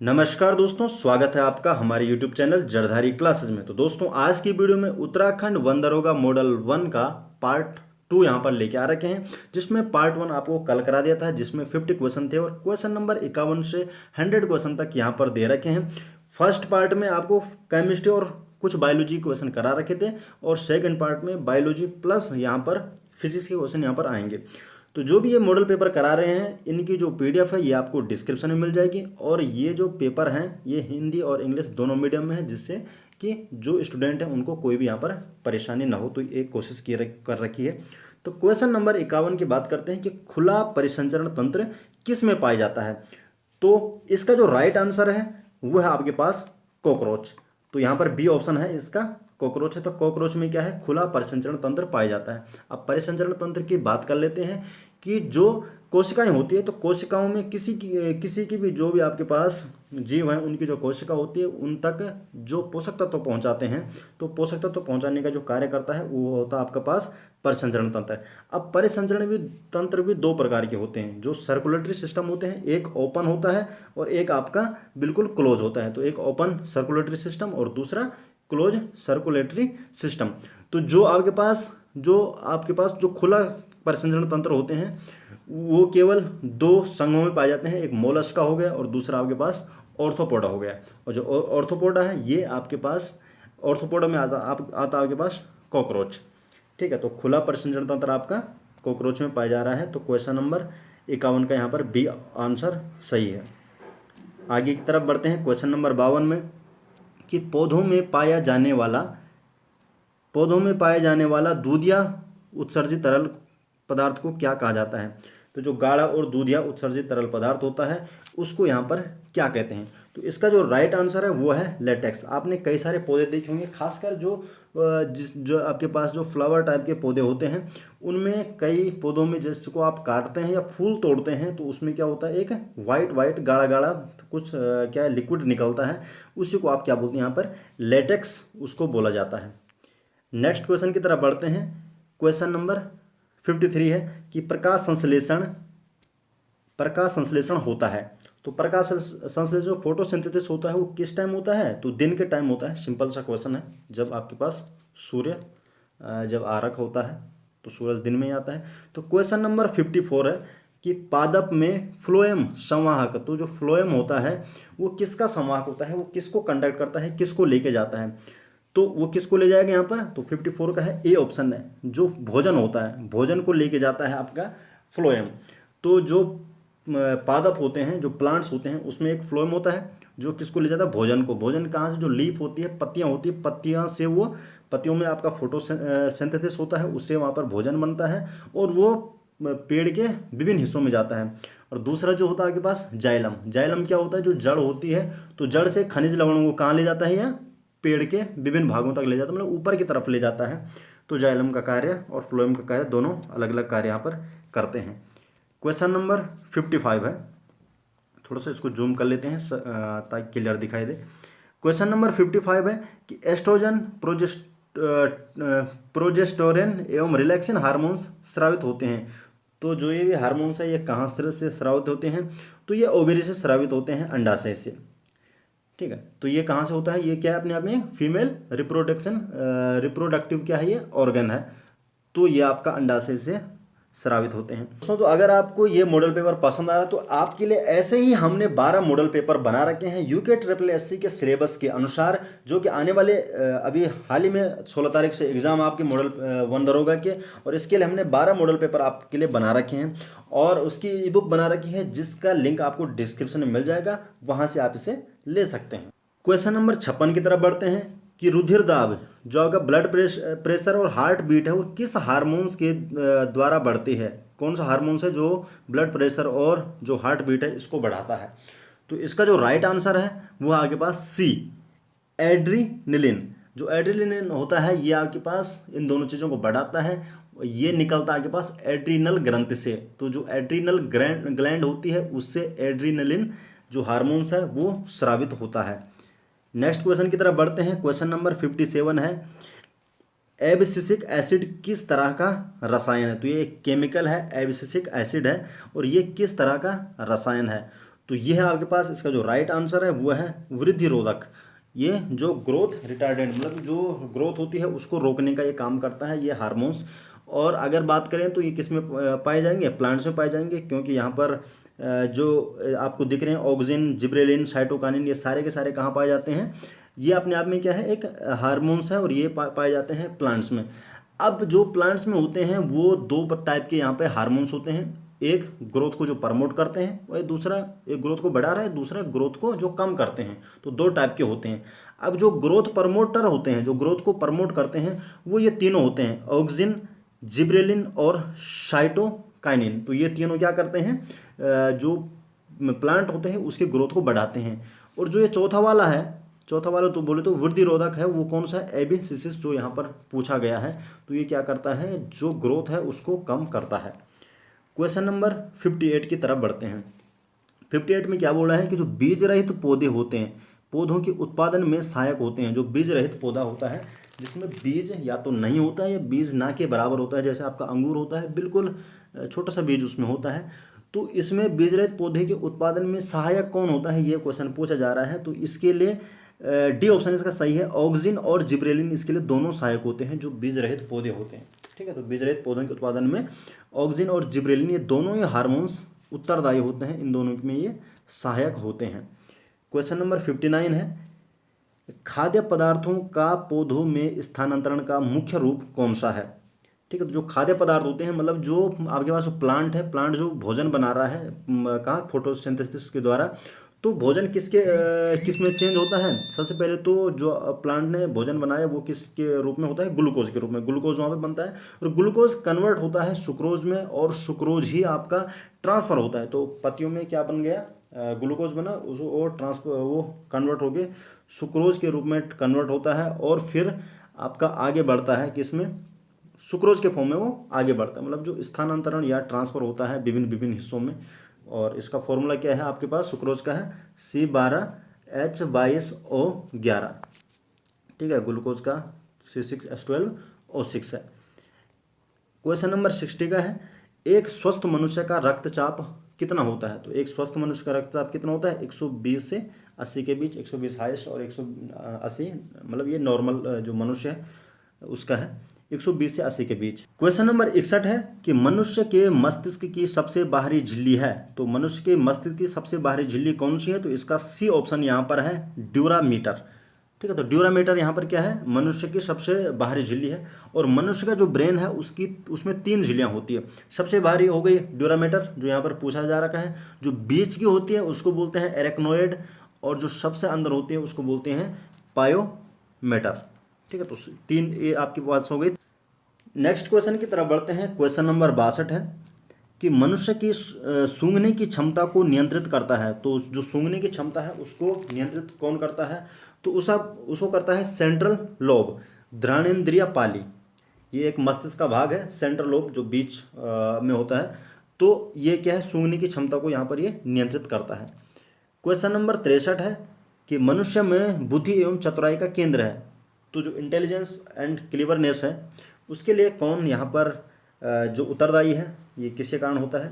नमस्कार दोस्तों, स्वागत है आपका हमारे YouTube चैनल जड़धारी क्लासेस में। तो दोस्तों, आज की वीडियो में उत्तराखंड वन दरोगा मॉडल 1 का पार्ट 2 यहाँ पर लेके आ रखे हैं, जिसमें पार्ट 1 आपको कल करा दिया था, जिसमें 50 क्वेश्चन थे और क्वेश्चन नंबर 51 से 100 क्वेश्चन तक यहाँ पर दे रखे हैं। फर्स्ट पार्ट में आपको केमिस्ट्री और कुछ बायोलॉजी क्वेश्चन करा रखे थे और सेकेंड पार्ट में बायोलॉजी प्लस यहाँ पर फिजिक्स के क्वेश्चन यहाँ पर आएंगे। तो जो भी ये मॉडल पेपर करा रहे हैं, इनकी जो पीडीएफ है ये आपको डिस्क्रिप्शन में मिल जाएगी। और ये जो पेपर हैं ये हिंदी और इंग्लिश दोनों मीडियम में है, जिससे कि जो स्टूडेंट हैं उनको कोई भी यहाँ पर परेशानी ना हो, तो एक कोशिश कर रखी है। तो क्वेश्चन नंबर 51 की बात करते हैं कि खुला परिसंचरण तंत्र किस में पाया जाता है। तो इसका जो राइट आंसर है वो है आपके पास कॉकरोच। तो यहाँ पर बी ऑप्शन है इसका, कॉकरोच है। तो कॉकरोच में क्या है, खुला परिसंचरण तंत्र पाया जाता है। अब परिसंचरण तंत्र की बात कर लेते हैं कि जो कोशिकाएं होती है, तो कोशिकाओं में किसी की भी जो भी आपके पास जीव हैं, उनकी जो कोशिका होती है उन तक जो पोषक तत्व पहुंचाते हैं, तो पोषक तत्व पहुंचाने का जो कार्य करता है वो होता है आपके पास परिसंचरण तंत्र। अब परिसंचरण भी तंत्र भी दो प्रकार के होते हैं, जो सर्कुलेटरी सिस्टम होते हैं, एक ओपन होता है और एक आपका बिल्कुल क्लोज होता है। तो एक ओपन सर्कुलेटरी सिस्टम और दूसरा क्लोज सर्कुलेटरी सिस्टम। तो जो आपके पास जो खुला परिसंचरण तंत्र होते हैं वो केवल दो संघों में पाए जाते हैं, एक मोलस्का हो गया और दूसरा आपके पास ऑर्थोपोडा हो गया। और जो ऑर्थोपोडा है ये आपके पास ऑर्थोपोडा में आता आपके पास कॉकरोच। ठीक है, तो खुला परिसंचरण तंत्र आपका कॉकरोच में पाया जा रहा है। तो क्वेश्चन नंबर 51 का यहाँ पर बी आंसर सही है। आगे की तरफ बढ़ते हैं क्वेश्चन नंबर 52 में कि पौधों में पाया जाने वाला दूधिया उत्सर्जित तरल पदार्थ को क्या कहा जाता है। तो जो गाढ़ा और दूधिया उत्सर्जित तरल पदार्थ होता है उसको यहाँ पर क्या कहते हैं। तो इसका जो राइट आंसर है वो है लेटेक्स। आपने कई सारे पौधे देखे होंगे, खासकर जो आपके पास जो फ्लावर टाइप के पौधे होते हैं, उनमें कई पौधों में जिसको आप काटते हैं या फूल तोड़ते हैं तो उसमें क्या होता है, एक वाइट गाढ़ा गाढ़ा कुछ क्या है लिक्विड निकलता है, उसी को आप क्या बोलते हैं यहाँ पर, लेटेक्स उसको बोला जाता है। नेक्स्ट क्वेश्चन की तरफ बढ़ते हैं। क्वेश्चन नंबर 53 है कि प्रकाश संश्लेषण होता है। तो प्रकाश संश्लेषण जो फोटोसिंथेसिस होता है वो किस टाइम होता है, तो दिन के टाइम होता है। सिंपल सा क्वेश्चन है, जब आपके पास सूर्य जब आरक होता है तो सूरज दिन में ही आता है। तो क्वेश्चन नंबर 54 है कि पादप में फ्लोएम संवाहक, तो जो फ्लोएम होता है वो किसका संवाहक होता है, वो किसको कंडक्ट करता है, किसको लेके जाता है। तो वो किसको ले जाएगा यहाँ पर, तो 54 का है ए ऑप्शन है, जो भोजन होता है, भोजन को लेके जाता है आपका फ्लोएम। तो जो पादप होते हैं, जो प्लांट्स होते हैं, उसमें एक फ्लोएम होता है जो किसको ले जाता है, भोजन को। भोजन कहाँ से, जो लीफ होती है, पत्तियाँ होती है, पत्तियों में आपका फोटोसिंथेसिस होता है, उससे वहाँ पर भोजन बनता है और वो पेड़ के विभिन्न हिस्सों में जाता है। और दूसरा जो होता है आपके पास जाइलम क्या होता है, जो जड़ होती है, तो जड़ से खनिज लवणों को कहाँ ले जाता है, या पेड़ के विभिन्न भागों तक ले जाता है, मतलब ऊपर की तरफ ले जाता है। तो जाइलम का कार्य और फ्लोएम का कार्य दोनों अलग अलग कार्य यहाँ पर करते हैं। क्वेश्चन नंबर 55 है, थोड़ा सा इसको जूम कर लेते हैं ताकि क्लियर दिखाई दे। क्वेश्चन नंबर 55 है कि एस्ट्रोजन, प्रोजेस्टेरोन एवं रिलैक्सिन हार्मोन्स स्रावित होते हैं। तो जो ये हार्मोन्स है ये कहाँ से स्रावित होते हैं, तो ये ओवरी से स्रावित होते हैं, अंडाशय से। ठीक है, तो ये कहाँ से होता है, ये क्या है अपने आप में फीमेल रिप्रोडक्टिव क्या है, ये ऑर्गन है। तो ये आपका अंडाशय से स्रावित होते हैं। दोस्तों, तो अगर आपको ये मॉडल पेपर पसंद आ रहा है तो आपके लिए ऐसे ही हमने 12 मॉडल पेपर बना रखे हैं यूके SSSC के सिलेबस के अनुसार, जो कि आने वाले अभी हाल ही में 16 तारीख से एग्जाम आपके मॉडल 1 दरोगा के, और इसके लिए हमने 12 मॉडल पेपर आपके लिए बना रखे हैं और उसकी ई बुक बना रखी है, जिसका लिंक आपको डिस्क्रिप्शन में मिल जाएगा, वहाँ से आप इसे ले सकते हैं। क्वेश्चन नंबर 56 की तरफ बढ़ते हैं कि रुधिर दाब, जो आपका ब्लड प्रेशर और हार्ट बीट है, वो किस हार्मोन्स के द्वारा बढ़ती है। कौन सा हार्मोन्स है जो ब्लड प्रेशर और जो हार्ट बीट है इसको बढ़ाता है। तो इसका जो राइट आंसर है वो आपके पास सी, एड्रीनलिन। जो एड्रीनलिन होता है ये आपके पास इन दोनों चीज़ों को बढ़ाता है, ये निकलता है आपके पास एड्रीनल ग्रंथि से। तो जो एड्रीनल ग्लैंड होती है उससे एड्रीनलिन जो हार्मोन्स है वो स्रावित होता है। नेक्स्ट क्वेश्चन की तरफ बढ़ते हैं। क्वेश्चन नंबर 57 है एब्सिसिक एसिड किस तरह का रसायन है। तो ये एक केमिकल है, एब्सिसिक एसिड है, और ये किस तरह का रसायन है। तो ये है आपके पास, इसका जो राइट आंसर है वो है वृद्धि रोधक। ये जो ग्रोथ रिटार्डेंट, मतलब जो ग्रोथ होती है उसको रोकने का ये काम करता है, ये हार्मोन्स। और अगर बात करें तो ये किस में पाए जाएंगे, प्लांट्स में पाए जाएंगे, क्योंकि यहाँ पर जो आपको दिख रहे हैं ऑक्सिन, जिब्रेलिन, साइटोकाइनिन, ये सारे के सारे कहाँ पाए जाते हैं, ये अपने आप में क्या है, एक हार्मोन्स है, और ये पाए जाते हैं प्लांट्स में। अब जो प्लांट्स में होते हैं वो दो टाइप के यहाँ पे हार्मोन्स होते हैं, एक ग्रोथ को जो प्रमोट करते हैं और दूसरा, एक ग्रोथ को बढ़ा रहा है, दूसरा ग्रोथ को जो कम करते हैं। तो दो टाइप के होते हैं। अब जो ग्रोथ प्रमोटर होते हैं, जो ग्रोथ को प्रमोट करते हैं, वो ये तीनों होते हैं, ऑक्सिन, जिब्रेलिन और साइटोकाइनिन। तो ये तीनों क्या करते हैं, जो प्लांट होते हैं उसके ग्रोथ को बढ़ाते हैं। और जो ये चौथा वाला तो बोले तो वृद्धि रोधक है, वो कौन सा है, एबिसिसिस, जो यहाँ पर पूछा गया है। तो ये क्या करता है, जो ग्रोथ है उसको कम करता है। क्वेश्चन नंबर 58 की तरफ बढ़ते हैं। 58 में क्या बोला है कि जो बीज रहित पौधे होते हैं, पौधों के उत्पादन में सहायक होते हैं। जो बीज रहित पौधा होता है जिसमें बीज या तो नहीं होता है या बीज ना के बराबर होता है, जैसे आपका अंगूर होता है, बिल्कुल छोटा सा बीज उसमें होता है। तो इसमें बीज रहित पौधे के उत्पादन में सहायक कौन होता है, ये क्वेश्चन पूछा जा रहा है। तो इसके लिए डी ऑप्शन इसका सही है, ऑक्सिन और जिब्रेलिन इसके लिए दोनों सहायक होते हैं जो बीज रहित पौधे होते हैं। ठीक है, तो बीज रहित पौधों के उत्पादन में ऑक्सिन और जिब्रेलिन, ये दोनों ही हार्मोन्स उत्तरदायी होते हैं, इन दोनों में ये सहायक होते हैं। क्वेश्चन नंबर 59 है, खाद्य पदार्थों का पौधों में स्थानांतरण का मुख्य रूप कौन सा है। ठीक है, तो जो खाद्य पदार्थ होते हैं, मतलब जो आपके पास प्लांट है, प्लांट जो भोजन बना रहा है कहाँ, फोटोसिंथेसिस के द्वारा, तो भोजन किस में चेंज होता है। सबसे पहले तो जो प्लांट ने भोजन बनाया वो किसके रूप में होता है, ग्लूकोज के रूप में। ग्लूकोज वहाँ पे बनता है और ग्लूकोज कन्वर्ट होता है सुक्रोज में, और सुक्रोज ही आपका ट्रांसफर होता है। तो पत्तियों में क्या बन गया, ग्लूकोज बना, वो कन्वर्ट होके सुक्रोज के रूप में कन्वर्ट होता है, और फिर आपका आगे बढ़ता है किसमें, सुक्रोज के फॉर्म में वो आगे बढ़ता है। मतलब जो स्थानांतरण या ट्रांसफर होता है विभिन्न विभिन्न हिस्सों में। और इसका फॉर्मूला क्या है आपके पास, सुक्रोज का है C12H22O11। ठीक है, ग्लूकोज का C6H12O6 है। क्वेश्चन नंबर 60 का है, एक स्वस्थ मनुष्य का रक्तचाप कितना होता है। तो एक स्वस्थ मनुष्य का रक्तचाप कितना होता है, 120 से 80 के बीच। 120 हाईएस्ट और 180, मतलब ये नॉर्मल जो मनुष्य है उसका है, 120 से 80 के बीच। क्वेश्चन नंबर 61 है कि मनुष्य के मस्तिष्क की सबसे बाहरी झिल्ली है। तो मनुष्य के मस्तिष्क की सबसे बाहरी झिल्ली कौन सी है, तो इसका सी ऑप्शन यहाँ पर है, ड्यूरामीटर। ठीक है, तो ड्यूरामीटर यहाँ पर क्या है, मनुष्य की सबसे बाहरी झिल्ली है। और मनुष्य का जो ब्रेन है उसमें 3 झिल्लियाँ होती है। सबसे बाहरी हो गई ड्यूरामीटर, जो यहाँ पर पूछा जा रखा है। जो बीच की होती है उसको बोलते हैं एरेक्नोइड, और जो सबसे अंदर होती है उसको बोलते हैं पायोमेटर। ठीक है, तो 3 ये आपके पास हो गई। नेक्स्ट क्वेश्चन की तरफ बढ़ते हैं। क्वेश्चन नंबर 62 है कि मनुष्य की सूंघने की क्षमता को नियंत्रित करता है। तो जो सूंघने की क्षमता है उसको नियंत्रित कौन करता है, तो उसको करता है सेंट्रल लोब, घ्राणेंद्रिय पाली। ये एक मस्तिष्क का भाग है, सेंट्रल लोब जो बीच में होता है। तो ये क्या है, सूंघने की क्षमता को यहाँ पर ये नियंत्रित करता है। क्वेश्चन नंबर 63 है कि मनुष्य में बुद्धि एवं चतुराई का केंद्र है। तो जो इंटेलिजेंस एंड क्लीवरनेस है उसके लिए कौन यहाँ पर जो उत्तरदायी है, ये किसके कारण होता है,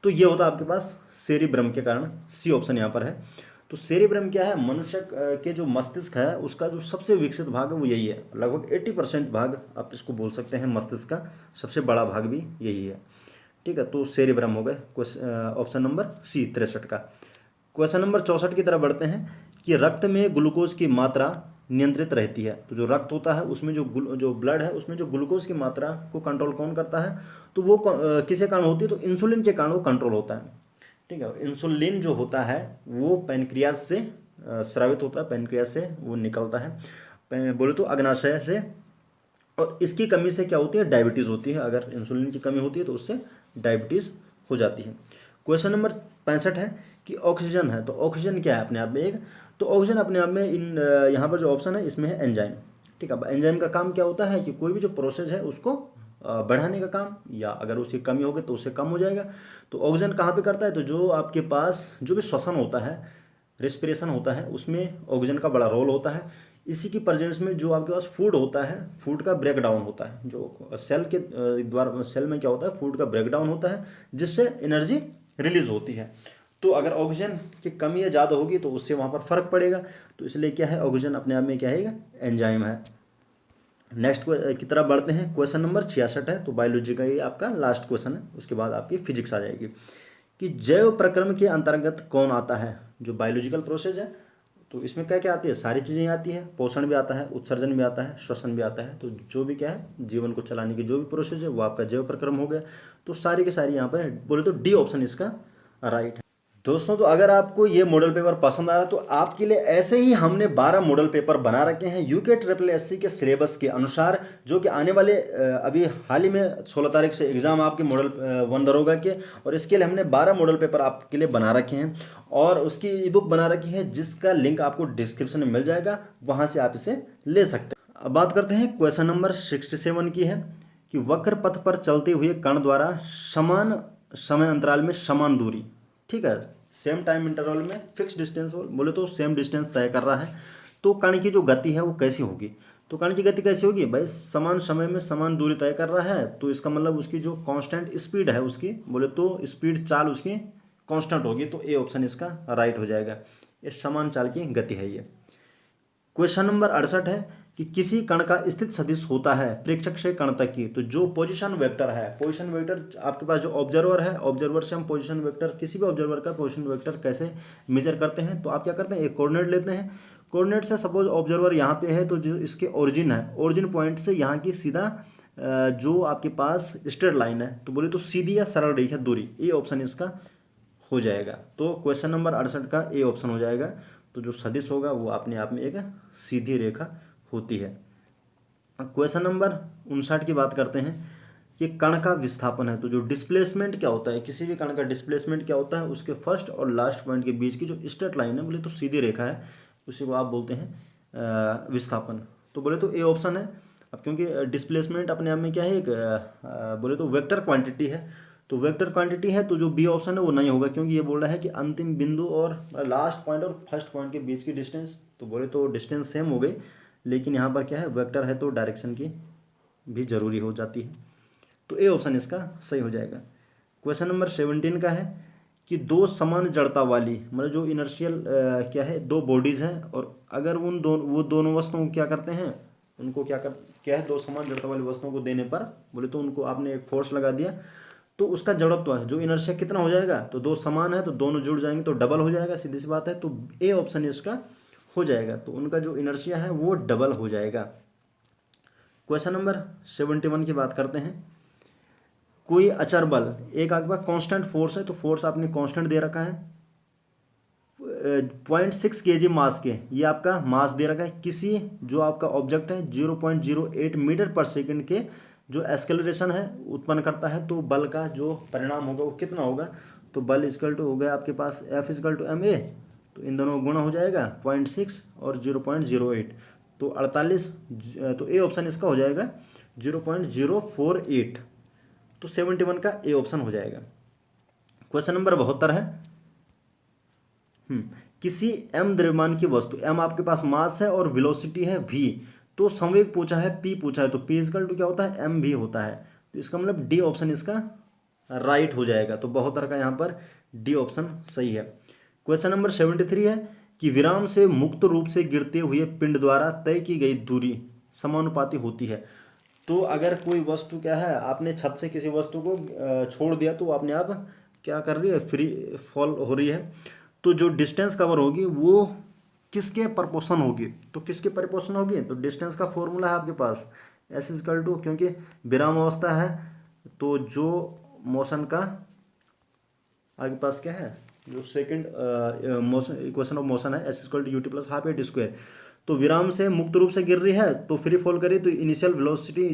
तो ये होता है आपके पास सेरिब्रम के कारण। सी ऑप्शन यहाँ पर है। तो सेरिब्रम क्या है, मनुष्य के जो मस्तिष्क है उसका जो सबसे विकसित भाग है वो यही है। लगभग 80% भाग आप इसको बोल सकते हैं, मस्तिष्क का सबसे बड़ा भाग भी यही है। ठीक है, तो सेरिब्रम हो गए ऑप्शन नंबर सी 63 का। क्वेश्चन नंबर 64 की तरफ बढ़ते हैं कि रक्त में ग्लूकोज की मात्रा नियंत्रित रहती है। तो जो रक्त होता है उसमें जो ब्लड है उसमें जो ग्लूकोज की मात्रा को कंट्रोल कौन करता है, तो वो किसके कारण होती है, तो इंसुलिन के कारण वो कंट्रोल होता है। ठीक है, इंसुलिन जो होता है वो पैनक्रियाज से स्रावित होता है, पैनक्रियाज से वो निकलता है, बोले तो अग्नाशय से। और इसकी कमी से क्या होती है, डायबिटीज़ होती है। अगर इंसुलिन की कमी होती है तो उससे डायबिटीज़ हो जाती है। क्वेश्चन नंबर 65 है कि ऑक्सीजन है। तो ऑक्सीजन क्या है अपने आप में एक, तो ऑक्सीजन अपने आप में यहाँ पर जो ऑप्शन है इसमें है एंजाइम। ठीक है, अब एंजाइम का काम क्या होता है कि कोई भी जो प्रोसेस है उसको बढ़ाने का काम, या अगर उसकी कमी होगी तो उससे कम हो जाएगा। तो ऑक्सीजन कहाँ पे करता है, तो जो आपके पास जो भी श्वसन होता है, रेस्पिरेशन होता है, उसमें ऑक्सीजन का बड़ा रोल होता है। इसी की प्रेजेंस में जो आपके पास फूड होता है, फूड का ब्रेक डाउन होता है। जो सेल के द्वारा, सेल में क्या होता है, फूड का ब्रेक डाउन होता है जिससे एनर्जी रिलीज होती है। तो अगर ऑक्सीजन की कमी या ज़्यादा होगी तो उससे वहाँ पर फर्क पड़ेगा। तो इसलिए क्या है, ऑक्सीजन अपने आप में क्या है, एंजाइम है। नेक्स्ट की तरफ बढ़ते हैं। क्वेश्चन नंबर 66 है, तो बायोलॉजी का ये आपका लास्ट क्वेश्चन है, उसके बाद आपकी फिजिक्स आ जाएगी कि जैव प्रक्रम के अंतर्गत कौन आता है। जो बायोलॉजिकल प्रोसेस है तो इसमें क्या क्या आती है, सारी चीज़ें आती है। पोषण भी आता है, उत्सर्जन भी आता है, श्वसन भी आता है। तो जो भी क्या है, जीवन को चलाने की जो भी प्रोसेस है वो आपका जैव प्रक्रम हो गया। तो सारी की सारी यहाँ पर बोले तो डी ऑप्शन इसका राइट है। दोस्तों तो अगर आपको ये मॉडल पेपर पसंद आ रहा है तो आपके लिए ऐसे ही हमने 12 मॉडल पेपर बना रखे हैं यूके ट्रिपल एससी के सिलेबस के अनुसार, जो कि आने वाले अभी हाल ही में 16 तारीख से एग्जाम आपके मॉडल 1 दरोगा के, और इसके लिए हमने 12 मॉडल पेपर आपके लिए बना रखे हैं और उसकी ई बुक बना रखी है जिसका लिंक आपको डिस्क्रिप्शन में मिल जाएगा, वहाँ से आप इसे ले सकते हैं। अब बात करते हैं क्वेश्चन नंबर 67 की है कि वक्र पथ पर चलते हुए कण द्वारा समान समय अंतराल में समान दूरी, ठीक है, सेम टाइम इंटरवल में फिक्स डिस्टेंस, बोले तो सेम डिस्टेंस तय कर रहा है, तो कण की जो गति है वो कैसी होगी। तो कण की गति कैसी होगी भाई, समान समय में समान दूरी तय कर रहा है, तो इसका मतलब उसकी जो कांस्टेंट स्पीड है उसकी, बोले तो स्पीड चाल उसकी कांस्टेंट होगी। तो ए ऑप्शन इसका राइट हो जाएगा, ये समान चाल की गति है ये। क्वेश्चन नंबर 68 है कि किसी कण का स्थित सदिश होता है प्रेक्षक से कण तक की। तो जो पोजीशन वेक्टर है, पोजीशन वेक्टर आपके पास जो ऑब्जर्वर है, ऑब्जर्वर से हम पोजीशन वेक्टर, किसी भी ऑब्जर्वर का पोजीशन वेक्टर कैसे मेजर करते हैं, तो आप क्या करते हैं, एक कोऑर्डिनेट लेते हैं। कोऑर्डिनेट से सपोज ऑब्जर्वर यहाँ पे है, तो जो इसके ओरिजिन है, ओरिजिन पॉइंट से यहाँ की सीधा जो आपके पास स्ट्रेट लाइन है, तो बोले तो सीधी या सरल रेखा दूरी, ये ऑप्शन इसका हो जाएगा। तो क्वेश्चन नंबर 68 का ए ऑप्शन हो जाएगा। तो जो सदिश होगा वो अपने आप में एक सीधी रेखा होती है। क्वेश्चन नंबर 59 की बात करते हैं कि कण का विस्थापन है। तो जो डिस्प्लेसमेंट क्या होता है, किसी भी कण का डिस्प्लेसमेंट क्या होता है, उसके फर्स्ट और लास्ट पॉइंट के बीच की जो स्ट्रेट लाइन है, बोले तो सीधी रेखा है, उसी को आप बोलते हैं विस्थापन। तो बोले तो ए ऑप्शन है। अब क्योंकि डिस्प्लेसमेंट अपने आप में क्या है, एक बोले तो वेक्टर क्वांटिटी है, तो वेक्टर क्वांटिटी है, तो जो बी ऑप्शन है वो नहीं होगा, क्योंकि ये बोल रहा है कि अंतिम बिंदु और लास्ट पॉइंट और फर्स्ट पॉइंट के बीच की डिस्टेंस, तो बोले तो डिस्टेंस सेम हो गई, लेकिन यहाँ पर क्या है, वेक्टर है तो डायरेक्शन की भी जरूरी हो जाती है। तो ए ऑप्शन इसका सही हो जाएगा। क्वेश्चन नंबर 17 का है कि दो समान जड़ता वाली, मतलब जो इनर्शियल क्या है, दो बॉडीज हैं, और अगर वो दोनों वस्तुओं को क्या करते हैं, उनको क्या है, दो समान जड़ता वाली वस्तुओं को देने पर, बोले तो उनको आपने एक फोर्स लगा दिया, तो उसका जड़त्व है, जो इनर्शिया कितना हो जाएगा, तो दो समान है तो दोनों जुड़ जाएंगे तो डबल हो जाएगा, सीधी सी बात है। तो ए ऑप्शन इसका हो जाएगा, तो उनका जो इनर्शिया है वो डबल हो जाएगा। क्वेश्चन नंबर 71 की बात करते हैं। कोई अचर बल, एक आपका कांस्टेंट फोर्स है, तो फोर्स आपने कांस्टेंट दे रखा है 0.6 kg मास के, ये आपका मास दे रखा है। किसी जो आपका ऑब्जेक्ट है 0.08 मीटर पर सेकंड के जो एक्सेलरेशन है उत्पन्न करता है, तो बल का जो परिणाम होगा वो कितना होगा, तो बल इक्वल टू हो गया आपके पास F इक्वल टू ma, तो इन दोनों गुणा हो जाएगा 0.6 और 0.08, तो 48, तो ए ऑप्शन इसका हो जाएगा 0.048, तो 71 का ए ऑप्शन हो जाएगा। क्वेश्चन नंबर 72 है किसी m द्रव्यमान की वस्तु, m आपके पास मास है और वेलोसिटी है v, तो संवेग पूछा है p पूछा है, तो p इक्वल टू क्या होता है, m भी होता है, तो इसका मतलब डी ऑप्शन इसका राइट हो जाएगा। तो 72 का यहाँ पर डी ऑप्शन सही है। क्वेश्चन नंबर 73 है कि विराम से मुक्त रूप से गिरते हुए पिंड द्वारा तय की गई दूरी समानुपाती होती है। तो अगर कोई वस्तु क्या है, आपने छत से किसी वस्तु को छोड़ दिया, तो अपने आप क्या कर रही है, फ्री फॉल हो रही है, तो जो डिस्टेंस कवर होगी वो किसके प्रपोर्शन होगी, तो किसके प्रपोर्शन होगी, तो डिस्टेंस का फॉर्मूला है आपके पास एस इक्वल टू, क्योंकि विराम अवस्था है तो जो मोशन का आपके पास क्या है, जो second motion equation of motion है S equal to UT plus half A square. तो विराम से मुक्त रूप से गिर रही है तो फ्री फॉल करिए, तो इनिशियल वेलोसिटी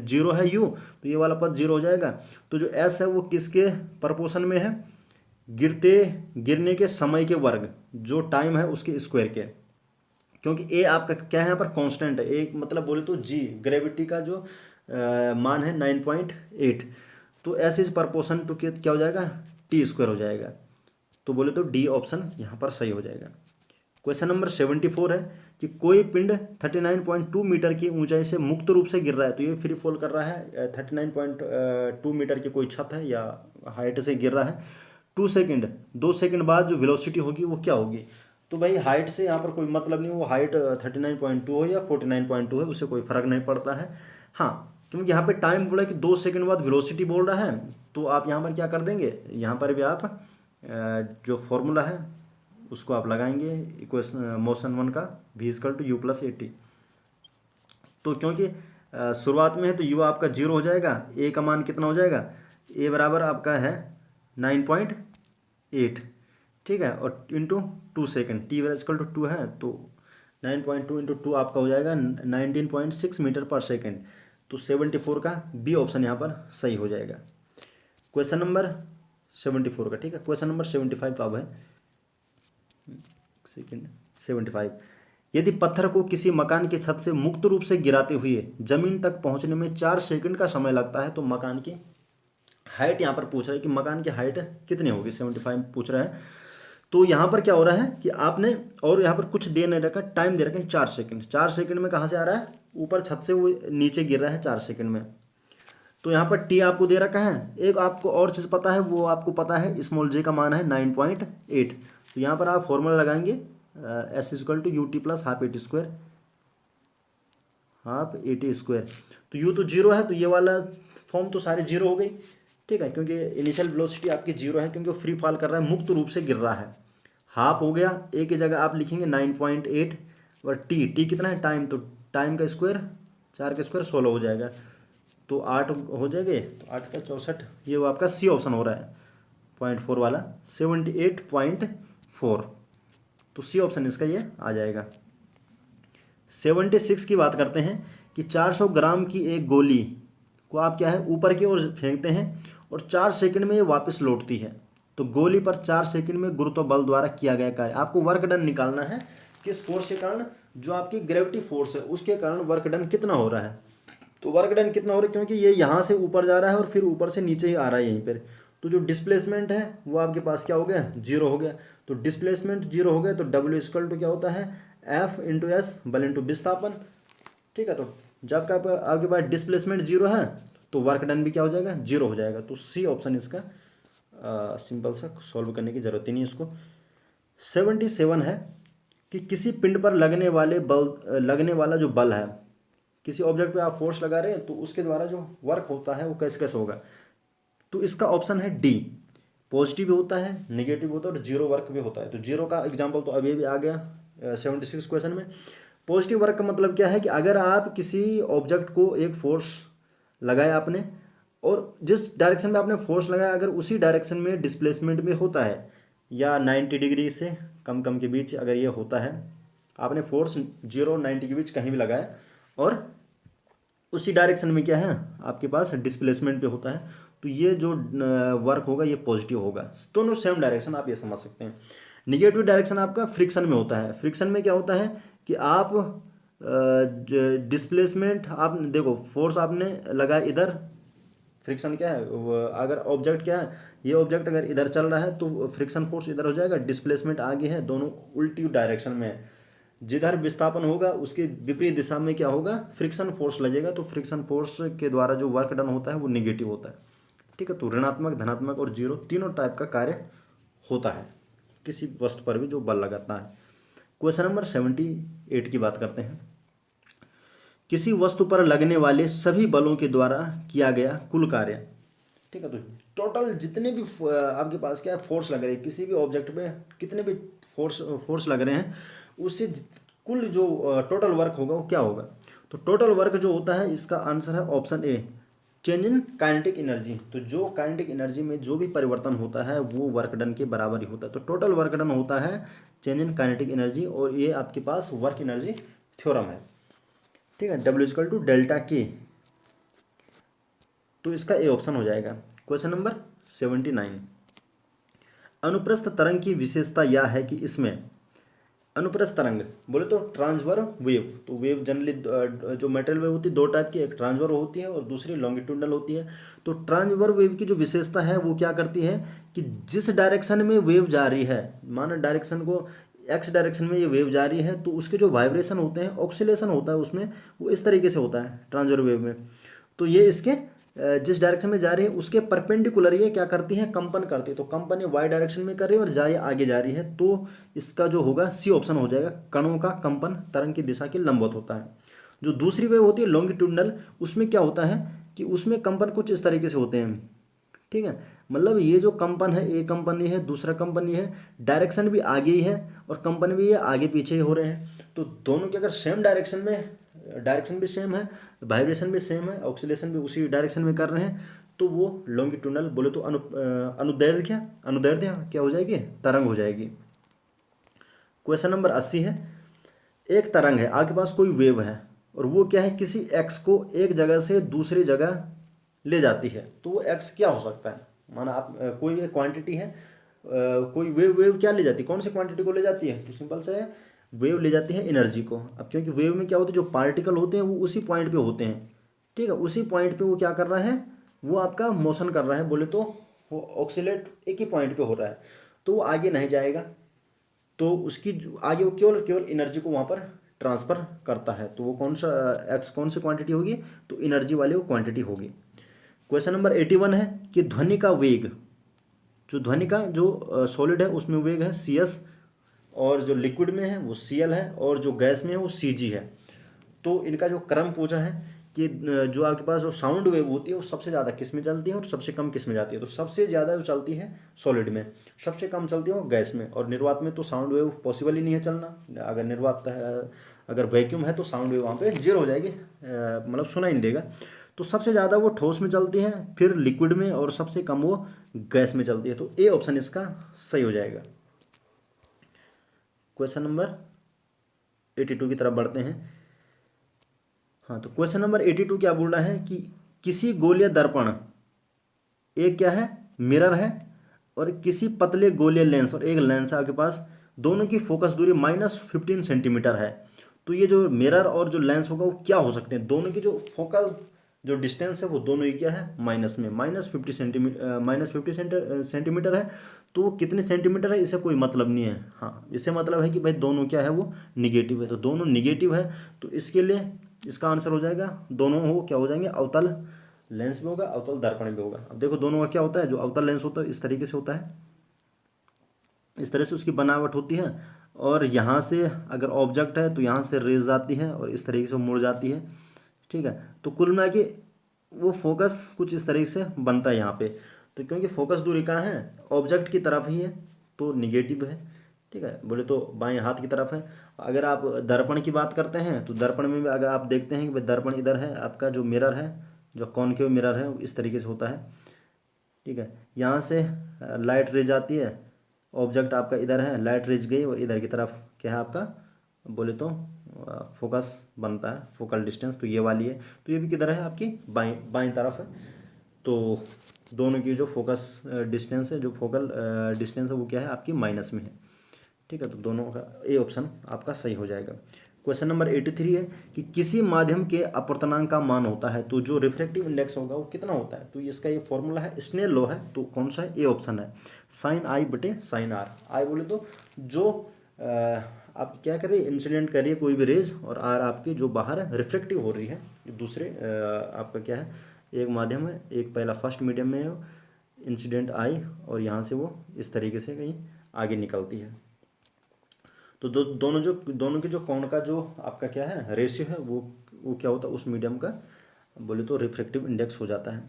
0 है u, तो ये वाला पद 0 हो जाएगा। तो जो s है वो किसके प्रपोर्शन में है, गिरने के समय के वर्ग, जो टाइम है उसके स्क्वायर के, क्योंकि ए आपका क्या है यहाँ पर कांस्टेंट है, एक मतलब बोले तो जी ग्रेविटी का जो मान है 9.8, तो एस इज प्रपोर्शन टू क्या हो जाएगा, टी स्क्वायर हो जाएगा। तो बोले तो डी ऑप्शन यहाँ पर सही हो जाएगा। क्वेश्चन नंबर 74 है कि कोई पिंड 39.2 मीटर की ऊंचाई से मुक्त रूप से गिर रहा है, तो ये फ्री फॉल कर रहा है 39.2 मीटर की कोई छत है या हाइट से गिर रहा है 2 सेकंड, 2 सेकंड बाद जो वेलोसिटी होगी वो क्या होगी। तो भाई हाइट से यहाँ पर कोई मतलब नहीं, वो हाइट 39.2 हो या 49.2 है, उससे कोई फर्क नहीं पड़ता है। हाँ, क्योंकि यहाँ पे टाइम बोला कि 2 सेकंड बाद वेलोसिटी बोल रहा है, तो आप यहाँ पर क्या कर देंगे, यहाँ पर भी आप जो फॉर्मूला है उसको आप लगाएंगे इक्वेशन मोशन वन का, v=u+at। तो क्योंकि शुरुआत में है तो u आपका 0 हो जाएगा, a का मान कितना हो जाएगा, a बराबर आपका है 9.8, ठीक है, और इंटू 2 सेकेंड, t=2 है, तो 9.2 इंटू 2 आपका हो जाएगा 19.6 मीटर पर सेकेंड। तो 74 का बी ऑप्शन यहाँ पर सही हो जाएगा, क्वेश्चन नंबर 74 का। ठीक है, क्वेश्चन नंबर 75 तो अब है सेकेंड 75। यदि पत्थर को किसी मकान की छत से मुक्त रूप से गिराते हुए जमीन तक पहुंचने में 4 सेकंड का समय लगता है, तो मकान की हाइट यहाँ पर पूछ रहा है कि मकान की हाइट कितनी होगी, 75 पूछ रहा है। तो यहाँ पर क्या हो रहा है कि आपने, और यहाँ पर कुछ दे नहीं रखा, टाइम दे रखा है 4 सेकंड। 4 सेकंड में कहाँ से आ रहा है, ऊपर छत से वो नीचे गिर रहा है 4 सेकंड में। तो यहाँ पर टी आपको दे रखा है, एक आपको और चीज़ पता है, वो आपको पता है स्मॉल जे का मान है 9.8। तो यहाँ पर आप फॉर्मूला लगाएंगे S=ut+12 12 तो u तो 0 है, तो ये वाला फॉर्म तो सारे 0 हो गई। ठीक है, क्योंकि इनिशियल वेलोसिटी आपकी 0 है, क्योंकि वो फ्री फॉल कर रहा है, मुक्त रूप से गिर रहा है। हाफ हो गया, ए की जगह आप लिखेंगे 9.8 और टी कितना है टाइम, तो टाइम का स्क्वायर 4 का स्क्वायर 16 हो जाएगा, तो 8 हो जाएंगे, तो 8 का 64, ये वो आपका सी ऑप्शन हो रहा है 0.4 वाला 78.4, तो सी ऑप्शन इसका ये आ जाएगा। 76 की बात करते हैं कि 400 ग्राम की एक गोली को आप क्या है ऊपर की ओर फेंकते हैं और 4 सेकंड में ये वापस लौटती है, तो गोली पर 4 सेकंड में गुरुत्व बल द्वारा किया गया कार्य, आपको वर्क डन निकालना है, किस फोर्स के कारण, जो आपकी ग्रेविटी फोर्स है उसके कारण वर्क डन कितना हो रहा है। तो वर्क डन कितना हो रहा है, क्योंकि ये यहाँ से ऊपर जा रहा है और फिर ऊपर से नीचे ही आ रहा है यहीं पर, तो जो डिस्प्लेसमेंट है वो आपके पास क्या हो गया, 0 हो गया। तो डिस्प्लेसमेंट 0 हो गया, तो W क्या होता है, F×S बल इंटू विस्थापन। ठीक है, तो जब का आपके पास डिस्प्लेसमेंट 0 है तो वर्क डन भी क्या हो जाएगा, 0 हो जाएगा। तो सी ऑप्शन इसका सिंपल सा, सॉल्व करने की जरूरत ही नहीं इसको। 77 है कि किसी पिंड पर लगने वाला जो बल है, किसी ऑब्जेक्ट पे आप फोर्स लगा रहे हैं तो उसके द्वारा जो वर्क होता है वो कैसे कैसे होगा। तो इसका ऑप्शन है डी, पॉजिटिव भी होता है, नेगेटिव होता है और 0 वर्क भी होता है। तो 0 का एग्जाम्पल तो अभी भी आ गया 76 क्वेश्चन में। पॉजिटिव वर्क का मतलब क्या है कि अगर आप किसी ऑब्जेक्ट को एक फोर्स लगाया आपने, और जिस डायरेक्शन में आपने फोर्स लगाया अगर उसी डायरेक्शन में डिस्प्लेसमेंट भी होता है, या 90 डिग्री से कम के बीच अगर ये होता है, आपने फोर्स 0 90 के बीच कहीं भी लगाया और उसी डायरेक्शन में क्या है आपके पास डिस्प्लेसमेंट पे होता है, तो ये जो वर्क होगा ये पॉजिटिव होगा। दोनों सेम डायरेक्शन, आप ये समझ सकते हैं। निगेटिव डायरेक्शन आपका फ्रिक्शन में होता है। फ्रिक्शन में क्या होता है कि आप डिस्प्लेसमेंट, आप देखो फोर्स आपने लगाया इधर, फ्रिक्शन क्या है, अगर ऑब्जेक्ट क्या है, ये ऑब्जेक्ट अगर इधर चल रहा है तो फ्रिक्शन फोर्स इधर हो जाएगा, डिस्प्लेसमेंट आगे है, दोनों उल्टी डायरेक्शन में है। जिधर विस्थापन होगा उसके विपरीत दिशा में क्या होगा, फ्रिक्शन फोर्स लगेगा, तो फ्रिक्शन फोर्स के द्वारा जो वर्क डन होता है वो निगेटिव होता है। ठीक है, तो ऋणात्मक, धनात्मक और 0 तीनों टाइप का कार्य होता है किसी वस्तु पर भी जो बल लगाता है। क्वेश्चन नंबर 78 की बात करते हैं। किसी वस्तु पर लगने वाले सभी बलों के द्वारा किया गया कुल कार्य। ठीक है, तो टोटल जितने भी आपके पास क्या है फोर्स लग रहे हैं, किसी भी ऑब्जेक्ट पे कितने भी फोर्स लग रहे हैं, उससे कुल जो टोटल वर्क होगा वो क्या होगा। तो टोटल वर्क जो होता है इसका आंसर है option A, change in kinetic energy. तो जो काइनेटिक एनर्जी में जो भी परिवर्तन होता है वो वर्क डन के बराबर ही होता है। तो टोटल वर्क डन होता है चेंज इन काइनेटिक एनर्जी, और ये आपके पास वर्क एनर्जी थ्योरम है। ठीक है, W=Δk, तो इसका ए ऑप्शन हो जाएगा। Question number 79। अनुप्रस्थ तरंग की विशेषता यह है कि इसमें, अनुप्रस्थ तरंग बोले तो ट्रांसवर्स वेव, तो वेव जनरली जो मेटेरियल वेव होती है दो टाइप की, एक ट्रांसवर्स होती है और दूसरी लॉन्गिट्यूडनल होती है। तो ट्रांसवर्स वेव की जो विशेषता है वो क्या करती है कि जिस डायरेक्शन में वेव जा रही है, माना डायरेक्शन को एक्स डायरेक्शन में ये वेव जा रही है, तो उसके जो वाइब्रेशन होते हैं, ऑक्सीलेशन होता है उसमें, वो इस तरीके से होता है ट्रांसवर्स वेव में। तो ये इसके जिस डायरेक्शन में जा रही है उसके परपेंडिकुलर ये क्या करती है, कंपन करती है। तो कंपन ये वाई डायरेक्शन में कर रही है और जाए आगे जा रही है, तो इसका जो होगा सी ऑप्शन हो जाएगा। कणों का कंपन तरंग की दिशा के लंबवत होता है। जो दूसरी वेव होती है लॉन्गिट्यूडनल, उसमें क्या होता है कि उसमें कंपन कुछ इस तरीके से होते हैं, ठीक है। मतलब ये जो कंपन है, एक कंपन ये है, दूसरा कंपन ये है, डायरेक्शन भी आगे ही है और कंपन भी ये आगे पीछे ही हो रहे हैं। तो दोनों के अगर सेम डायरेक्शन में, डायरेक्शन भी सेम है, वाइब्रेशन भी सेम है, ऑक्सीलेशन भी उसी डायरेक्शन में कर रहे हैं, तो वो लॉन्गिट्यूडनल बोले तो अनुदैर्ध्य, अनुदैर्ध्य क्या हो जाएगी, तरंग हो जाएगी। क्वेश्चन नंबर 80 है, एक तरंग है, आपके पास कोई वेव है और वो क्या है, किसी एक्स को एक जगह से दूसरी जगह ले जाती है। तो वो एक्स क्या हो सकता है, माना आप कोई क्वांटिटी है, कोई वेव, वेव क्या ले जाती है, कौन सी क्वांटिटी को ले जाती है, तो सिंपल से वेव ले जाती है एनर्जी को। अब क्योंकि वेव में क्या होता है, जो पार्टिकल होते हैं वो उसी पॉइंट पे होते हैं, ठीक है, उसी पॉइंट पे वो क्या कर रहा है, वो आपका मोशन कर रहा है, बोले तो वो ऑक्सीलेट एक ही पॉइंट पे हो रहा है, तो वो आगे नहीं जाएगा। तो उसकी आगे वो केवल केवल एनर्जी को वहाँ पर ट्रांसफ़र करता है। तो वो कौन सा एक्स, कौन सी क्वांटिटी होगी, तो एनर्जी वाली वो क्वांटिटी होगी। क्वेश्चन नंबर 81 है कि ध्वनि का वेग, जो ध्वनि का जो सॉलिड है उसमें वेग है cs, और जो लिक्विड में है वो cl है, और जो गैस में है वो cg है। तो इनका जो क्रम पूछा है कि जो आपके पास जो साउंड वेव होती है वो सबसे ज़्यादा किस में चलती है और सबसे कम किस में जाती है। तो सबसे ज़्यादा जो चलती है सॉलिड में, सबसे कम चलती है वो गैस में, और निर्वात में तो साउंड वेव पॉसिबल ही नहीं है चलना। अगर निर्वात अगर वैक्यूम है तो साउंड वेव वहाँ पे जीरो हो जाएगी, मतलब सुना ही नहीं देगा। तो सबसे ज़्यादा वो ठोस में चलती है, फिर लिक्विड में, और सबसे कम वो गैस में चलती है। तो ए ऑप्शन इसका सही हो जाएगा। क्वेश्चन नंबर 82 की तरफ बढ़ते हैं। हाँ, तो क्वेश्चन नंबर 82 क्या बोल रहा है कि किसी गोलीय दर्पण, एक क्या है, मिरर है, और किसी पतले गोलीय लेंस और एक लेंस है आपके पास, दोनों की फोकस दूरी -15 सेंटीमीटर है। तो ये जो मिरर और जो लेंस होगा वो क्या हो सकते हैं, दोनों की जो फोकल जो डिस्टेंस है वो दोनों ही क्या है, माइनस में, -50 सेंटीमीटर, -50 सेंटीमीटर है। तो वो कितने सेंटीमीटर है इसे कोई मतलब नहीं है। हाँ, इसे मतलब है कि भाई दोनों क्या है, वो निगेटिव है। तो दोनों निगेटिव है, तो इसके लिए इसका आंसर हो जाएगा, दोनों हो क्या हो जाएंगे, अवतल लेंस भी होगा, अवतल दर्पण भी होगा। अब देखो दोनों का क्या होता है, जो अवतल लेंस होता है इस तरीके से होता है, इस तरह से उसकी बनावट होती है, और यहाँ से अगर ऑब्जेक्ट है तो यहाँ से रेज आती है और इस तरीके से मुड़ जाती है, ठीक है। तो कुल मिला के वो फोकस कुछ इस तरीके से बनता है यहाँ पे। तो क्योंकि फोकस दूरी कहाँ है, ऑब्जेक्ट की तरफ ही है, तो निगेटिव है, ठीक है, बोले तो बाएं हाथ की तरफ है। अगर आप दर्पण की बात करते हैं तो दर्पण में भी अगर आप देखते हैं कि भाई दर्पण इधर है, आपका जो मिरर है, जो कॉनकेव मिरर है, वो इस तरीके से होता है, ठीक है। यहाँ से लाइट रेज आती है, ऑब्जेक्ट आपका इधर है, लाइट रेज गई और इधर की तरफ क्या है आपका, बोले तो फोकस बनता है, फोकल डिस्टेंस, तो ये वाली है। तो ये भी किधर है, आपकी बाएं बाएं तरफ है। तो दोनों की जो फोकस डिस्टेंस है, जो फोकल डिस्टेंस है, वो क्या है, आपकी माइनस में है, ठीक है। तो दोनों का ए ऑप्शन आपका सही हो जाएगा। क्वेश्चन नंबर 83 है कि किसी माध्यम के अपवर्तनांक का मान होता है तो जो रिफ्रैक्टिव इंडेक्स होगा वो कितना होता है। तो इसका ये फॉर्मूला है, स्नेल लॉ है, तो कौन सा है, ए ऑप्शन है, साइन आई बटे साइन आर। आई बोले तो जो आप क्या करिए, इंसिडेंट करिए कोई भी रेज, और आर आपकी जो बाहर रिफ्लेक्टिव हो रही है, दूसरे आपका क्या है, एक माध्यम है, एक पहला फर्स्ट मीडियम में है, इंसिडेंट आई, और यहाँ से वो इस तरीके से कहीं आगे निकलती है। तो दोनों के जो कोण का जो आपका क्या है, रेशियो है, वो क्या होता है, उस मीडियम का बोले तो रिफ्रैक्टिव इंडेक्स हो जाता है।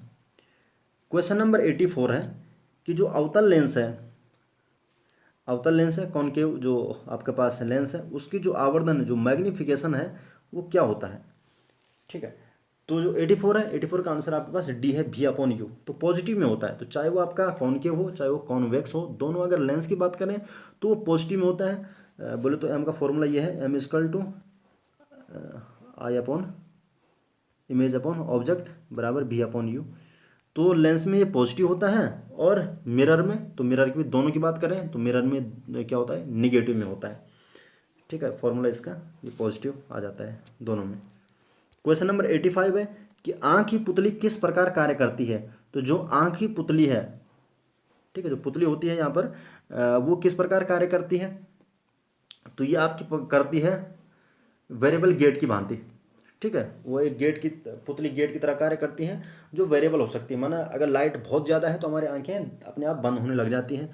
क्वेश्चन नंबर 84 है कि जो अवतल लेंस है, अवतल लेंस है, कॉनकेव जो आपके पास है लेंस है, उसकी जो आवर्धन है, जो मैग्नीफिकेशन है, वो क्या होता है, ठीक है। तो जो 84 है, 84 का आंसर आपके पास डी है, V/U। तो पॉजिटिव में होता है, तो चाहे वो आपका कॉनकेव हो चाहे वो कॉन्वेक्स हो, दोनों अगर लेंस की बात करें तो वो पॉजिटिव में होता है। बोले तो एम का फॉर्मूला ये है, M I/, image upon object बराबर V/U। तो लेंस में ये पॉजिटिव होता है, और मिरर में, तो मिरर की दोनों की बात करें तो मिरर में क्या होता है, निगेटिव में होता है, ठीक है। फॉर्मूला इसका ये पॉजिटिव आ जाता है दोनों में। क्वेश्चन नंबर 85 है कि आँख की पुतली किस प्रकार कार्य करती है। तो जो आँख की पुतली है, ठीक है, जो पुतली होती है यहाँ पर, वो किस प्रकार कार्य करती है। तो ये आपकी करती है वेरिएबल गेट की भांति, ठीक है। वो एक गेट की पुतली गेट की तरह कार्य करती हैं, जो वेरिएबल हो सकती है। माना अगर लाइट बहुत ज़्यादा है तो हमारी आंखें अपने आप बंद होने लग जाती हैं,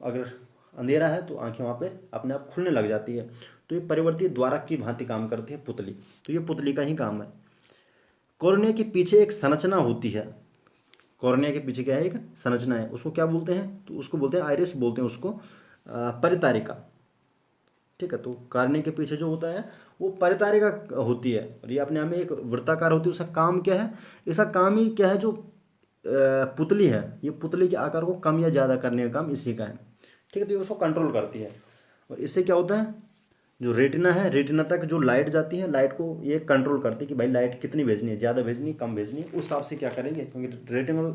अगर अंधेरा है तो आंखें वहाँ पे अपने आप खुलने लग जाती है। तो ये परिवर्ती द्वारक की भांति काम करती है पुतली। तो ये पुतली का ही काम है। कॉर्निया के पीछे एक संरचना होती है। कॉर्निया के पीछे क्या है, एक संरचना है, उसको क्या बोलते हैं, तो उसको बोलते हैं आइरिस, बोलते हैं उसको परितारिका। ठीक है। तो कॉर्निया के पीछे जो होता है वो परितारिका होती है, और ये अपने आप में एक वृत्ताकार होती है। उसका काम क्या है, इसका काम ही क्या है, जो पुतली है, ये पुतली के आकार को कम या ज़्यादा करने का काम इसी का है। ठीक है। तो ये उसको कंट्रोल करती है, और इससे क्या होता है, जो रेटिना है, रेटिना तक जो लाइट जाती है, लाइट को ये कंट्रोल करती है कि भाई लाइट कितनी भेजनी है, ज़्यादा भेजनी है, कम भेजनी है, उस हिसाब से क्या करेंगे, क्योंकि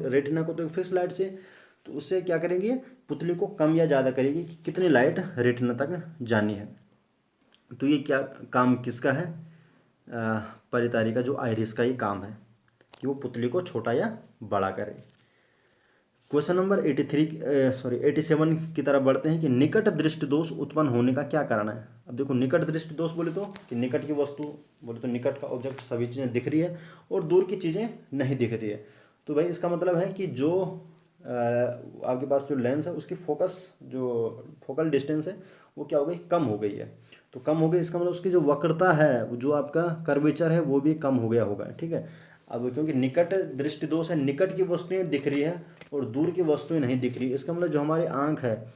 रेटिना को तो फिक्स लाइट से, तो उससे क्या करेंगे, पुतली को कम या ज़्यादा करेगी कि कितनी लाइट रेटिना तक जानी है। तो ये क्या काम किसका है, परितारिका जो आइरिस का ही काम है कि वो पुतली को छोटा या बड़ा करे। क्वेश्चन नंबर 87 की तरफ बढ़ते हैं कि निकट दृष्टि दोष उत्पन्न होने का क्या कारण है। अब देखो, निकट दृष्टि दोष बोले तो कि निकट की वस्तु, बोले तो निकट का ऑब्जेक्ट सभी चीज़ें दिख रही है और दूर की चीज़ें नहीं दिख रही है। तो भाई इसका मतलब है कि जो आपके पास जो लेंस है उसकी फोकस, जो फोकल डिस्टेंस है वो क्या हो गई, कम हो गई है। तो कम हो गई, इसका मतलब उसकी जो वक्रता है, जो आपका कर्वेचर है, वो भी कम हो गया होगा। ठीक है। अब क्योंकि निकट दृष्टि दोष है, निकट की वस्तुएं दिख रही है और दूर की वस्तुएं नहीं दिख रही, इसका मतलब जो हमारी आंख है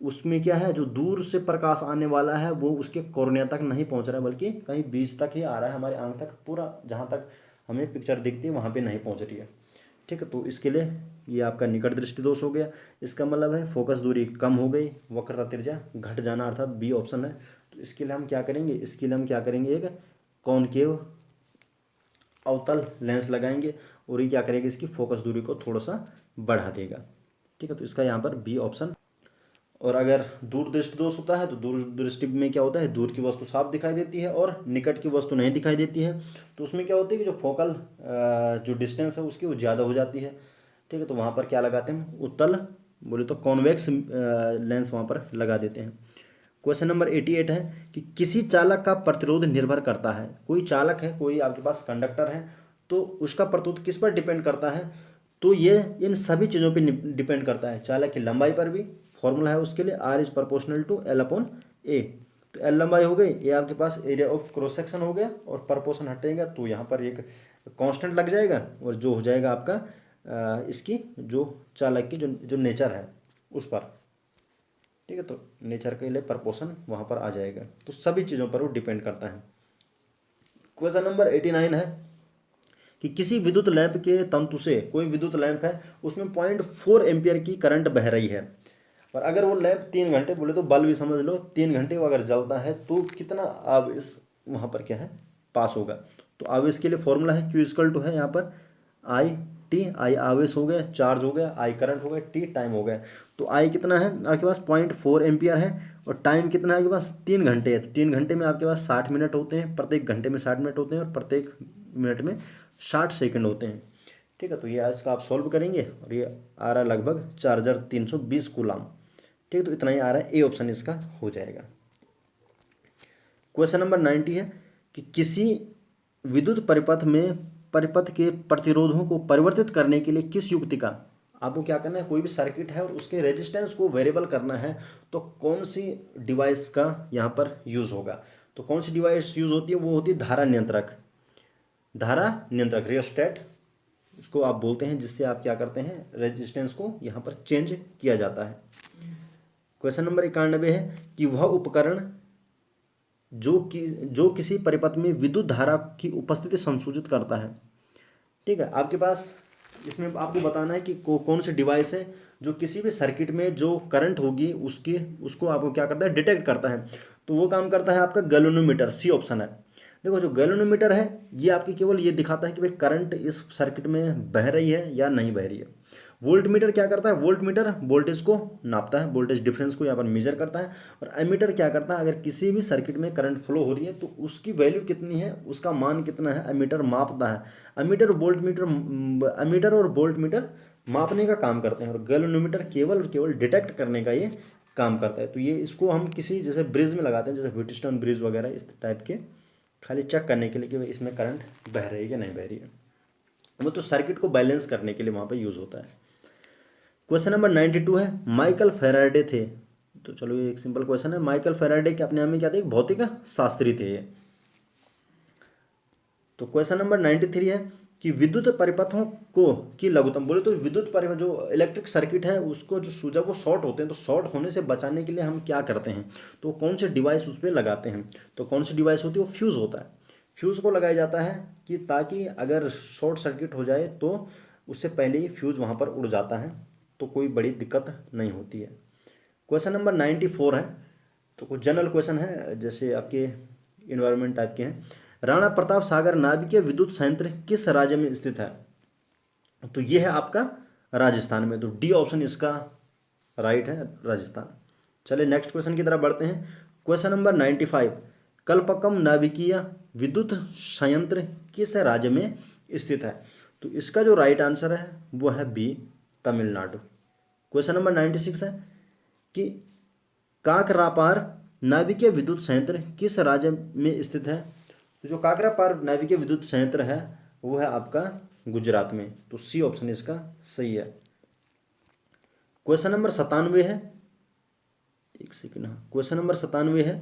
उसमें क्या है, जो दूर से प्रकाश आने वाला है वो उसके कॉर्निया तक नहीं पहुंच रहा है, बल्कि कहीं बीच तक ही आ रहा है, हमारी आंख तक, पूरा जहां तक हमें पिक्चर दिखती है वहां पे नहीं पहुंच रही है। ठीक है। तो इसके लिए ये आपका निकट दृष्टि दोष हो गया। इसका मतलब है फोकस दूरी कम हो गई, वक्रता त्रिज्या घट जाना, अर्थात बी ऑप्शन है। तो इसके लिए हम क्या करेंगे, एक कॉनकेव अवतल लेंस लगाएंगे, और ये क्या करेगा, इसकी फोकस दूरी को थोड़ा सा बढ़ा देगा। ठीक है। तो इसका यहाँ पर बी ऑप्शन। और अगर दूर दृष्टि दोष होता है तो दूर दृष्टि में क्या होता है, दूर की वस्तु साफ दिखाई देती है और निकट की वस्तु नहीं दिखाई देती है। तो उसमें क्या होती है कि जो फोकल जो डिस्टेंस है उसकी वो ज़्यादा हो जाती है। ठीक है। तो वहाँ पर क्या लगाते हैं, उत्तल, बोले तो कॉन्वेक्स लेंस वहाँ पर लगा देते हैं। क्वेश्चन नंबर 88 है कि किसी चालक का प्रतिरोध निर्भर करता है। कोई चालक है, कोई आपके पास कंडक्टर है, तो उसका प्रतिरोध किस पर डिपेंड करता है, तो ये इन सभी चीज़ों पे डिपेंड करता है। चालक की लंबाई पर भी, फॉर्मूला है उसके लिए, R is proportional to L upon A। तो L लंबाई हो गई, ये आपके पास एरिया ऑफ क्रॉस सेक्शन हो गया, और प्रोपोर्शन हटेगा तो यहाँ पर एक कांस्टेंट लग जाएगा, और जो हो जाएगा आपका इसकी जो चालक की जो नेचर है उस पर। ठीक है। तो नेचर के लिए प्रोपोर्शन वहाँ पर आ जाएगा। तो सभी चीज़ों पर वो डिपेंड करता है। क्वेश्चन नंबर 89 है कि किसी विद्युत लैंप के तंतु से, कोई विद्युत लैंप है उसमें 0.4 एम्पियर की करंट बह रही है, और अगर वो लैंप 3 घंटे, बोले तो बल्ब भी समझ लो, 3 घंटे वो अगर जलता है तो कितना आवेश वहाँ पर क्या है, पास होगा। तो आवेश के लिए फॉर्मूला है Q इक्वल टू है यहाँ पर आई टी। आई आवेश हो गया, चार्ज हो गया, आई करंट हो गया, टी टाइम हो गया। तो आई कितना है आपके पास, 0.4 एम्पियर है, और टाइम कितना है आपके पास, 3 घंटे है। तो 3 घंटे में आपके पास 60 मिनट होते हैं, प्रत्येक घंटे में 60 मिनट होते हैं, और प्रत्येक मिनट में 60 सेकंड होते हैं। ठीक है। तो ये इसका आप सॉल्व करेंगे, और ये आ रहा है लगभग 4320 कूलम। ठीक है। तो इतना ही आ रहा है, ए ऑप्शन इसका हो जाएगा। क्वेश्चन नंबर 90 है कि किसी विद्युत परिपथ के प्रतिरोधों को परिवर्तित करने के लिए किस युक्ति का, आपको क्या करना है, कोई भी सर्किट है और उसके रेजिस्टेंस को वेरिएबल करना है, तो कौन सी डिवाइस का यहाँ पर यूज़ होगा। तो कौन सी डिवाइस यूज़ होती है, वो होती है धारा नियंत्रक। रियोस्टेट उसको आप बोलते हैं, जिससे आप क्या करते हैं, रेजिस्टेंस को यहाँ पर चेंज किया जाता है। क्वेश्चन नंबर 91 है कि वह उपकरण जो किसी परिपथ में विद्युत धारा की उपस्थिति संसूचित करता है। ठीक है। आपके पास इसमें आपको बताना है कि कौन सी डिवाइस है जो किसी भी सर्किट में जो करंट होगी उसको आपको क्या करता है, डिटेक्ट करता है। तो वो काम करता है आपका गैल्वेनोमीटर, सी ऑप्शन है। देखो, जो गैल्वेनोमीटर है ये आपकी केवल ये दिखाता है कि भाई करंट इस सर्किट में बह रही है या नहीं बह रही है। वोल्टमीटर क्या करता है, वोल्टमीटर वोल्टेज को नापता है, वोल्टेज डिफरेंस को यहाँ पर मेजर करता है। और एमीटर क्या करता है, अगर किसी भी सर्किट में करंट फ्लो हो रही है तो उसकी वैल्यू कितनी है, उसका मान कितना है, एमीटर मापता है। एमीटर और वोल्टमीटर मापने का काम करते हैं, और गैल्वेनोमीटर केवल और केवल डिटेक्ट करने का ये काम करता है। तो ये इसको हम किसी जैसे ब्रिज में लगाते हैं, जैसे व्हीटस्टोन ब्रिज वगैरह इस टाइप के खाली चेक करने के लिए कि इसमें करंट बह रही है कि नहीं बह रही है, वो तो सर्किट को बैलेंस करने के लिए वहाँ पर यूज़ होता है। क्वेश्चन नंबर 92 है, माइकल फेराडे थे। तो चलो ये एक सिंपल क्वेश्चन है। माइकल फेराडे के अपने आप में क्या थे, एक भौतिक शास्त्री थे ये। तो क्वेश्चन नंबर 93 है कि विद्युत परिपथों को की लघुत्तम, बोले तो विद्युत परिपथ जो इलेक्ट्रिक सर्किट है उसको जो जब वो शॉर्ट होते हैं तो शॉर्ट होने से बचाने के लिए हम क्या करते हैं, तो कौन से डिवाइस उस पर लगाते हैं। तो कौन सी डिवाइस होती है, वो फ्यूज़ होता है। फ्यूज़ को लगाया जाता है कि ताकि अगर शॉर्ट सर्किट हो जाए तो उससे पहले ही फ्यूज़ वहाँ पर उड़ जाता है, तो कोई बड़ी दिक्कत नहीं होती है। क्वेश्चन नंबर 94 है, तो कुछ जनरल क्वेश्चन है जैसे आपके इन्वायरमेंट टाइप के हैं। राणा प्रताप सागर नाभिकीय विद्युत संयंत्र किस राज्य में स्थित है। तो ये है आपका राजस्थान में, तो डी ऑप्शन इसका राइट है, राजस्थान। चलिए नेक्स्ट क्वेश्चन की तरफ बढ़ते हैं। क्वेश्चन नंबर 95, कल्पक्कम नाभिकीय विद्युत संयंत्र किस राज्य में स्थित है। तो इसका जो राइट आंसर है वो है बी, तमिलनाडु। क्वेश्चन नंबर 96 है कि काकरापार नाभिकीय विद्युत संयंत्र किस राज्य में स्थित है। तो जो काकरापार नाभिकीय विद्युत संयंत्र है वो है आपका गुजरात में, तो सी ऑप्शन इसका सही है। क्वेश्चन नंबर 97 है, एक सेकंड, हाँ, क्वेश्चन नंबर 97 है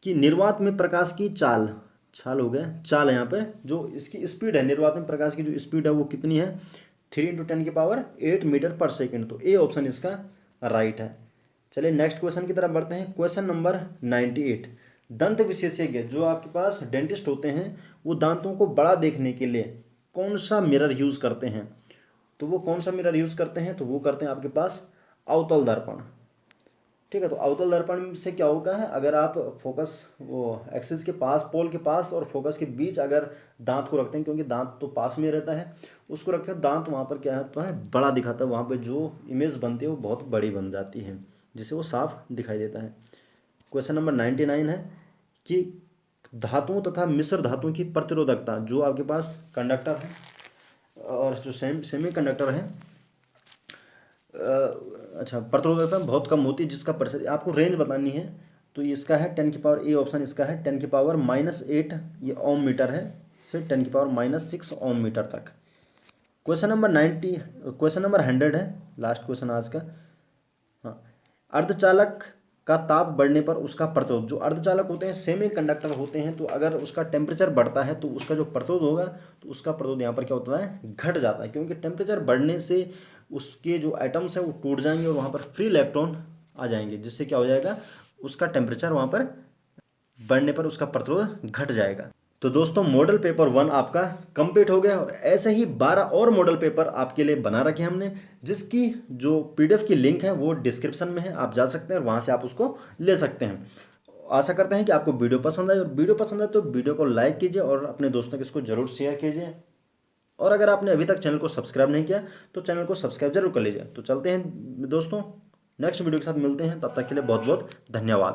कि निर्वात में प्रकाश की चाल, छाल हो गया, चाल है यहाँ पे, जो इसकी स्पीड है, निर्वात में प्रकाश की जो स्पीड है वो कितनी है, 3 × 10⁸ मीटर पर सेकेंड। तो ए ऑप्शन इसका राइट है। चलिए नेक्स्ट क्वेश्चन की तरफ बढ़ते हैं। क्वेश्चन नंबर 98, दंत विशेषज्ञ जो आपके पास डेंटिस्ट होते हैं वो दांतों को बड़ा देखने के लिए कौन सा मिरर यूज़ करते हैं। तो वो कौन सा मिरर यूज़ करते हैं, तो वो करते हैं आपके पास अवतल दर्पण। ठीक है, तो अवतल दर्पण से क्या होगा है, अगर आप फोकस वो एक्सिस के पास, पोल के पास और फोकस के बीच अगर दांत को रखते हैं, क्योंकि दांत तो पास में रहता है, उसको रखते हैं, दांत वहाँ पर क्या होता है, बड़ा दिखाता है, वहाँ पर जो इमेज बनती है वो बहुत बड़ी बन जाती है, जिससे वो साफ दिखाई देता है। क्वेश्चन नंबर 99 है कि धातुओं तथा मिश्र धातुओं की प्रतिरोधकता, जो आपके पास कंडक्टर है और जो सेमी कंडक्टर है, अच्छा, प्रतिरोधकता बहुत कम होती है, जिसका प्रतिशत आपको रेंज बतानी है। तो इसका है 10⁻, ए ऑप्शन इसका है 10⁻⁻8 ये ओम मीटर है, से 10⁻⁻6 ओम मीटर तक। क्वेश्चन नंबर 100 है, लास्ट क्वेश्चन आज का। हाँ, अर्धचालक का ताप बढ़ने पर उसका प्रतिरोध, जो अर्धचालक होते हैं, सेमी कंडक्टर होते हैं, तो अगर उसका टेम्परेचर बढ़ता है तो उसका जो प्रतिरोध होगा, तो उसका प्रतिरोध यहाँ पर क्या होता है, घट जाता है, क्योंकि टेम्परेचर बढ़ने से उसके जो एटम्स हैं वो टूट जाएंगे और वहाँ पर फ्री इलेक्ट्रॉन आ जाएंगे, जिससे क्या हो जाएगा, उसका टेम्परेचर वहाँ पर बढ़ने पर उसका प्रतिरोध घट जाएगा। तो दोस्तों मॉडल पेपर 1 आपका कंप्लीट हो गया, और ऐसे ही 12 और मॉडल पेपर आपके लिए बना रखे हमने, जिसकी जो पीडीएफ की लिंक है वो डिस्क्रिप्शन में है, आप जा सकते हैं और वहाँ से आप उसको ले सकते हैं। आशा करते हैं कि आपको वीडियो पसंद आए, और वीडियो पसंद आए तो वीडियो को लाइक कीजिए और अपने दोस्तों को इसको जरूर शेयर कीजिए। और अगर आपने अभी तक चैनल को सब्सक्राइब नहीं किया तो चैनल को सब्सक्राइब जरूर कर लीजिए। तो चलते हैं दोस्तों, नेक्स्ट वीडियो के साथ मिलते हैं, तब तक के लिए बहुत बहुत धन्यवाद।